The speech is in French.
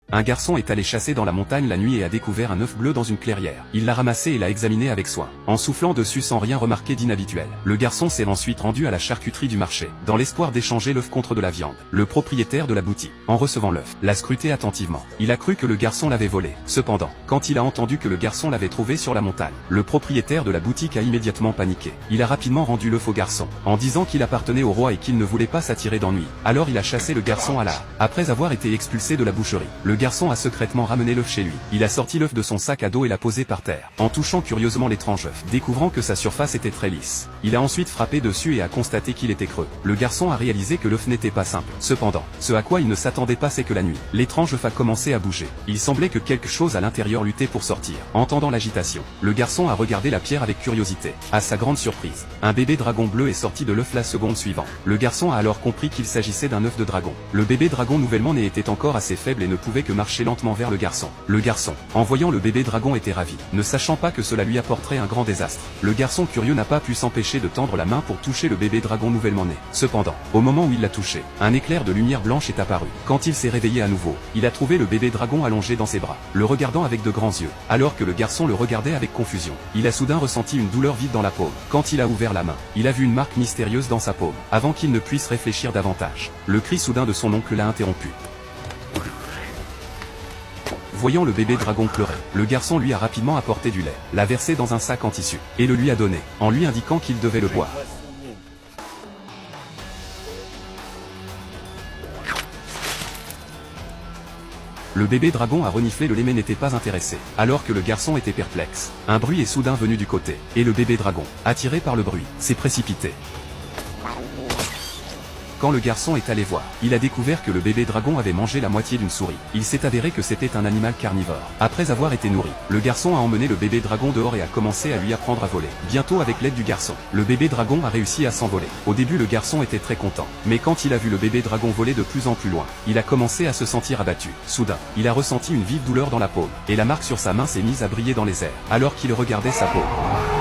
Un garçon est allé chasser dans la montagne la nuit et a découvert un œuf bleu dans une clairière. Il l'a ramassé et l'a examiné avec soin, en soufflant dessus sans rien remarquer d'inhabituel. Le garçon s'est ensuite rendu à la charcuterie du marché, dans l'espoir d'échanger l'œuf contre de la viande. Le propriétaire de la boutique, en recevant l'œuf, l'a scruté attentivement. Il a cru que le garçon l'avait volé. Cependant, quand il a entendu que le garçon l'avait trouvé sur la montagne, le propriétaire de la boutique a immédiatement paniqué. Il a rapidement rendu l'œuf au garçon, en disant qu'il appartenait au roi et qu'il ne voulait pas s'attirer d'ennui. Alors il a chassé le garçon à la hâte. Après avoir été expulsé de la boucherie, le garçon a secrètement ramené l'œuf chez lui. Il a sorti l'œuf de son sac à dos et l'a posé par terre, en touchant curieusement l'étrange œuf, découvrant que sa surface était très lisse. Il a ensuite frappé dessus et a constaté qu'il était creux. Le garçon a réalisé que l'œuf n'était pas simple. Cependant, ce à quoi il ne s'attendait pas c'est que la nuit, l'étrange œuf a commencé à bouger. Il semblait que quelque chose à l'intérieur luttait pour sortir. Entendant l'agitation, le garçon a regardé la pierre avec curiosité. À sa grande surprise, un bébé dragon bleu est sorti de l'œuf la seconde suivante. Le garçon a alors compris qu'il s'agissait d'un œuf de dragon. Le bébé dragon nouvellement né était encore assez faible et ne pouvait que marcher lentement vers le garçon. Le garçon, en voyant le bébé dragon, était ravi, ne sachant pas que cela lui apporterait un grand désastre. Le garçon curieux n'a pas pu s'empêcher de tendre la main pour toucher le bébé dragon nouvellement né. Cependant, au moment où il l'a touché, un éclair de lumière blanche est apparu. Quand il s'est réveillé à nouveau, il a trouvé le bébé dragon allongé dans ses bras, le regardant avec de grands yeux. Alors que le garçon le regardait avec confusion, il a soudain ressenti une douleur vive dans la paume. Quand il a ouvert la main, il a vu une marque mystérieuse dans sa paume. Avant qu'il ne puisse réfléchir davantage, le cri soudain de son oncle l'a interrompu. Voyant le bébé dragon pleurer, le garçon lui a rapidement apporté du lait, l'a versé dans un sac en tissu, et le lui a donné, en lui indiquant qu'il devait le boire. Le bébé dragon a reniflé le lait mais n'était pas intéressé, alors que le garçon était perplexe. Un bruit est soudain venu du côté, et le bébé dragon, attiré par le bruit, s'est précipité. Quand le garçon est allé voir, il a découvert que le bébé dragon avait mangé la moitié d'une souris. Il s'est avéré que c'était un animal carnivore. Après avoir été nourri, le garçon a emmené le bébé dragon dehors et a commencé à lui apprendre à voler. Bientôt, avec l'aide du garçon, le bébé dragon a réussi à s'envoler. Au début, le garçon était très content, mais quand il a vu le bébé dragon voler de plus en plus loin, il a commencé à se sentir abattu. Soudain, il a ressenti une vive douleur dans la paume, et la marque sur sa main s'est mise à briller dans les airs, alors qu'il regardait sa paume.